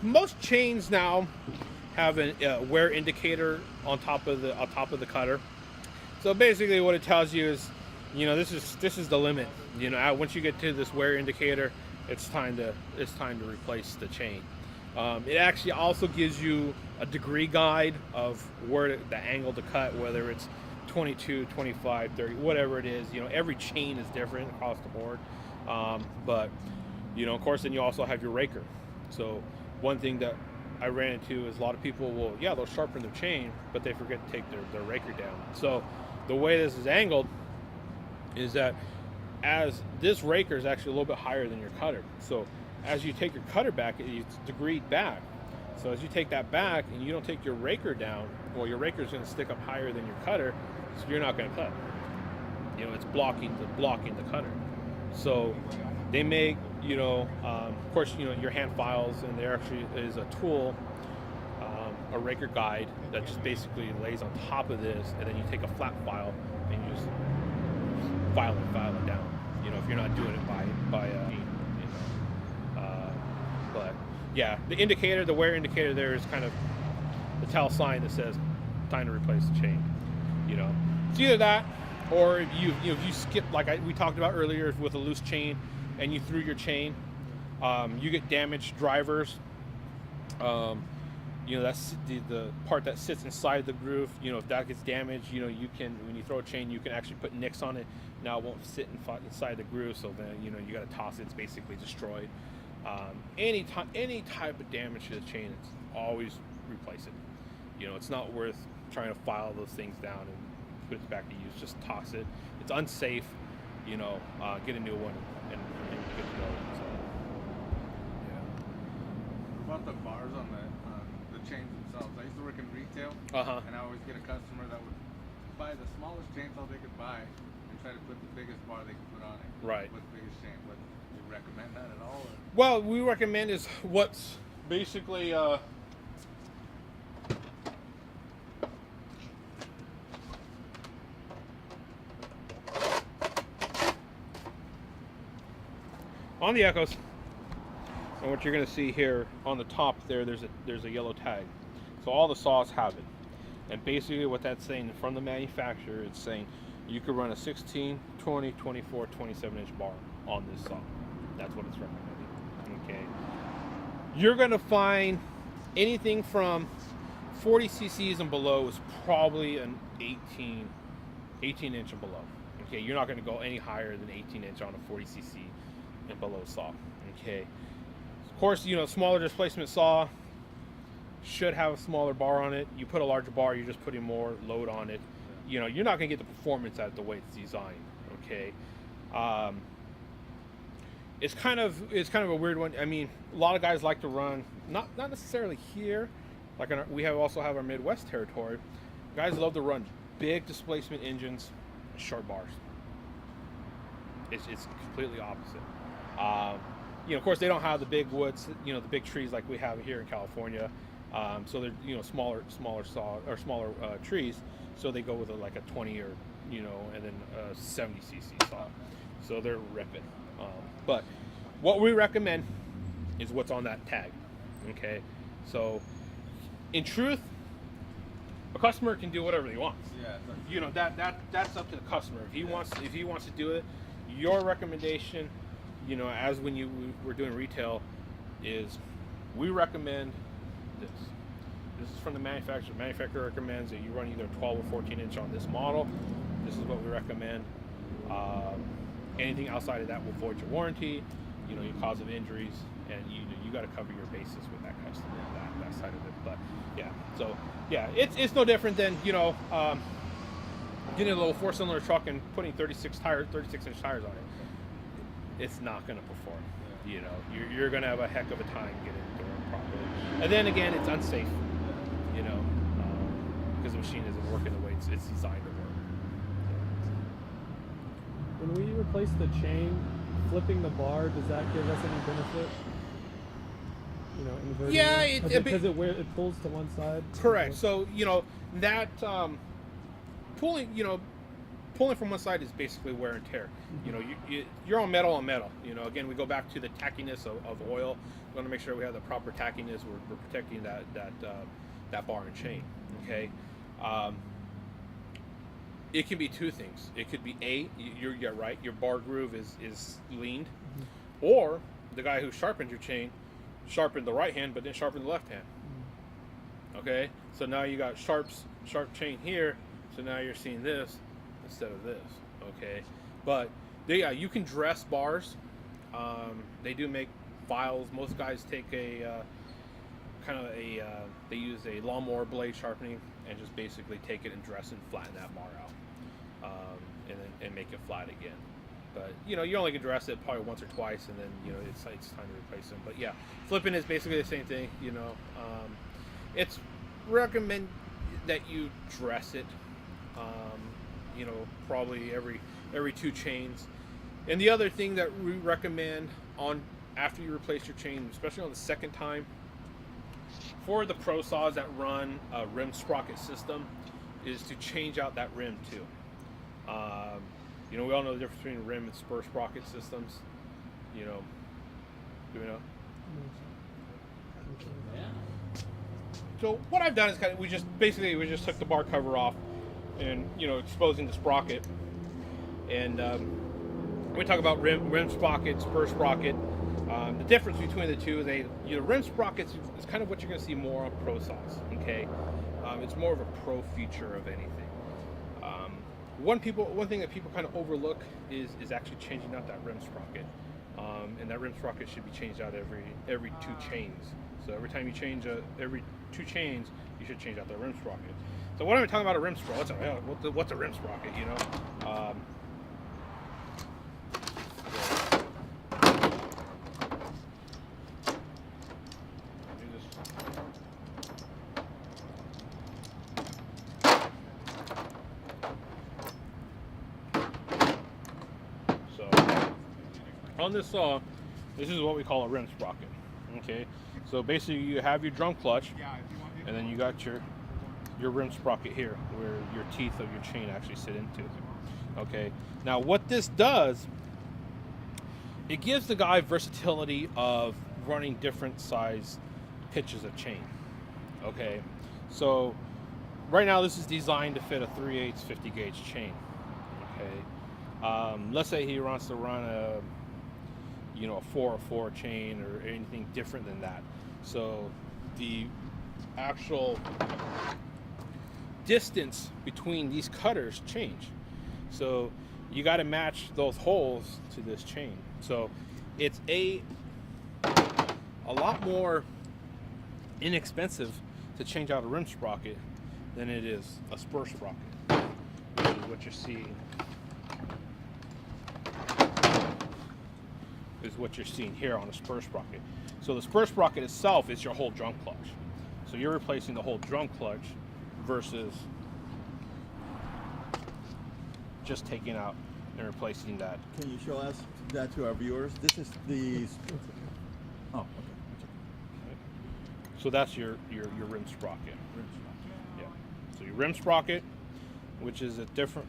Most chains now have a wear indicator on top of the cutter. So basically, what it tells you is, this is the limit. Once you get to this wear indicator, it's time to replace the chain. It actually also gives you a degree guide of the angle to cut, whether it's 22, 25, 30, whatever it is. Every chain is different across the board. But of course, then you also have your raker. So one thing that I ran into is a lot of people they'll sharpen their chain, but they forget to take their raker down. So the way this is angled is that as this raker is actually a little bit higher than your cutter. So as you take your cutter back, it's degreed back. So as you take that back and you don't take your raker down, well, your raker is going to stick up higher than your cutter, so you're not going to cut. It's blocking the cutter. So they make, of course, your hand files, and there actually is a tool, a raker guide that just basically lays on top of this, and then you take a flat file and you just file it down. If you're not doing it by but yeah, the wear indicator there is kind of the tell sign that says time to replace the chain. It's either that, or if you skip, like we talked about earlier, with a loose chain and you threw your chain, you get damaged drivers. That's the part that sits inside the groove. If that gets damaged, you can, when you throw a chain, you can actually put nicks on it. Now it won't sit inside the groove, so then you got to toss it. It's basically destroyed. Any type of damage to the chain, it's always replace it. It's not worth trying to file those things down and put it back to use. Just toss it. It's unsafe. Get a new one and good to go. So, yeah. What about the bars on the chains themselves? I used to work in retail, and I always get a customer that would buy the smallest chainsaw they could buy and try to put the biggest bar they could put on it. Right. With the biggest chain. But do you recommend that at all? Or? Well, we recommend is what's basically on the Echoes. And what you're going to see here on the top there's a yellow tag. So all the saws have it. And basically what that's saying from the manufacturer, it's saying you could run a 16, 20, 24, 27 inch bar on this saw. That's what it's recommending. Okay. You're going to find anything from 40 cc's and below is probably an 18 inch and below. Okay. You're not going to go any higher than 18 inch on a 40 cc and below saw. Okay. Of course, smaller displacement saw should have a smaller bar on it. You put a larger bar, you're just putting more load on it. You're not going to get the performance out of the way it's designed. Okay. It's kind of a weird one. I mean, a lot of guys like to run, not necessarily here, like we also have our Midwest territory. Guys love to run big displacement engines, short bars. It's completely opposite. Of course, they don't have the big woods, the big trees like we have here in California. So they're, smaller saw or smaller trees. So they go with a 20 or, and then a 70 cc saw. So they're ripping. But what we recommend is what's on that tag. Okay. So in truth, a customer can do whatever he wants. Yeah. That's up to the customer. If he wants to do it, your recommendation, as when you were doing retail, is we recommend this. This is from the manufacturer. The manufacturer recommends that you run either 12 or 14 inch on this model. This is what we recommend. Anything outside of that will void your warranty, your cause of injuries, and you got to cover your bases with that customer, that side of it. But yeah, so yeah, it's no different than getting a little 4-cylinder truck and putting 36 inch tires on it. It's not going to perform. You're going to have a heck of a time getting it to work properly. And then again, it's unsafe. Because the machine isn't working the way it's designed to work. When we replace the chain, flipping the bar, does that give us any benefit? Inverting Yeah, because it pulls to one side. Correct. So that pulling, pulling from one side is basically wear and tear. You know, you're on metal on metal. You know, again, we go back to the tackiness of oil. We want to make sure we have the proper tackiness. We're protecting that bar and chain. Okay. It can be two things. It could be you're right. Your bar groove is leaned, or the guy who sharpened your chain sharpened the right hand, but then sharpened the left hand. Okay, so now you got sharp chain here. So now you're seeing this instead of this. Okay, but yeah, you can dress bars. They do make files. Most guys take a they use a lawnmower blade sharpening and just basically take it and dress and flatten that bar out, and make it flat again. But you know, you only can dress it probably once or twice, and then you know it's time to replace them. But yeah, flipping is basically the same thing. You know, it's recommend that you dress it. You know, probably every 2 chains. And the other thing that we recommend after you replace your chain, especially on the second time, for the pro saws that run a rim sprocket system, is to change out that rim too. You know, we all know the difference between rim and spur sprocket systems. You know, do we know? So what I've done is we just took the bar cover off, and you know, exposing the sprocket. And we talk about rim sprocket, spur sprocket. The difference between the two is rim sprockets is kind of what you're going to see more on pro saws. Okay, it's more of a pro feature of anything. One thing that people kind of overlook is actually changing out that rim sprocket, and that rim sprocket should be changed out every 2 chains. So every time you change every 2 chains, you should change out the rim sprocket. So what am I talking about a rim sprocket? What's a rim sprocket? You know. On this saw, this is what we call a rim sprocket. Okay, so basically you have your drum clutch, and then you got your rim sprocket here, where your teeth of your chain actually sit into. Okay, now what this does, it gives the guy versatility of running different size pitches of chain. Okay, so right now this is designed to fit a 3/8 50 gauge chain. Okay, let's say he wants to run a 404 chain or anything different than that. So the actual distance between these cutters change. So you got to match those holes to this chain. So it's a lot more inexpensive to change out a rim sprocket than it is a spur sprocket, which is what you're seeing. Is what you're seeing here on a spur sprocket. So the spur sprocket itself is your whole drum clutch. So you're replacing the whole drum clutch versus just taking out and replacing that. Can you show us that to our viewers? This is the. Oh, okay. So that's your rim sprocket. Yeah. So your rim sprocket, which is a different.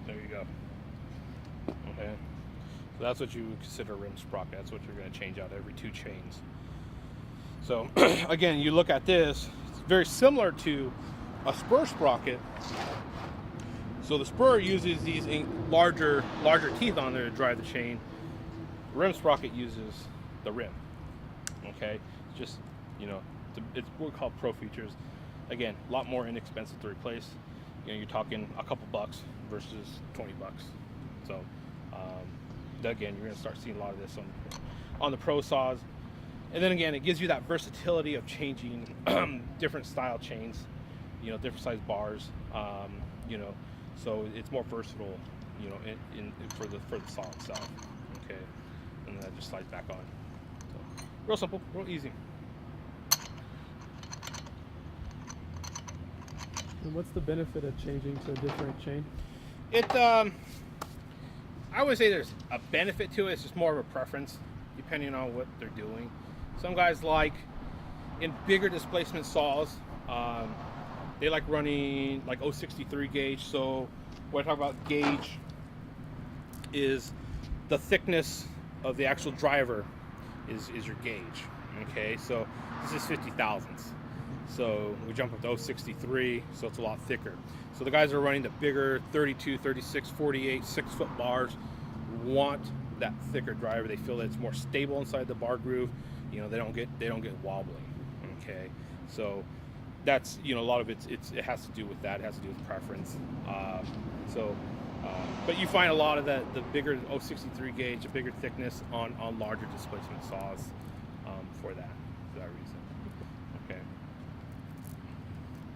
There you go. Okay. So that's what you would consider a rim sprocket. That's what you're going to change out every 2 chains. So again, you look at this, it's very similar to a spur sprocket. So the spur uses these larger teeth on there to drive the chain. The rim sprocket uses the rim. Okay, it's just, it's what we call pro features. Again, a lot more inexpensive to replace. You're talking a couple bucks versus $20. So again, you're going to start seeing a lot of this on the pro saws. And then again, it gives you that versatility of changing different style chains, different size bars, so it's more versatile you know, for the saw itself. Okay, and then that just slides back on. So, real simple, real easy. And what's the benefit of changing to a different chain? I would say there's a benefit to it. It's just more of a preference, depending on what they're doing. Some guys like, in bigger displacement saws, they like running like 063 gauge. So what I talk about gauge is the thickness of the actual driver is your gauge. Okay, so this is 50 thousandths. So we jump up to 063, so it's a lot thicker. So the guys that are running the bigger 32, 36, 48, 6-foot bars want that thicker driver. They feel that it's more stable inside the bar groove. You know, they don't get wobbly. Okay, so that's, you know, a lot of it has to do with that. It has to do with preference. But you find a lot of the bigger 063 gauge, a bigger thickness on larger displacement saws for that reason.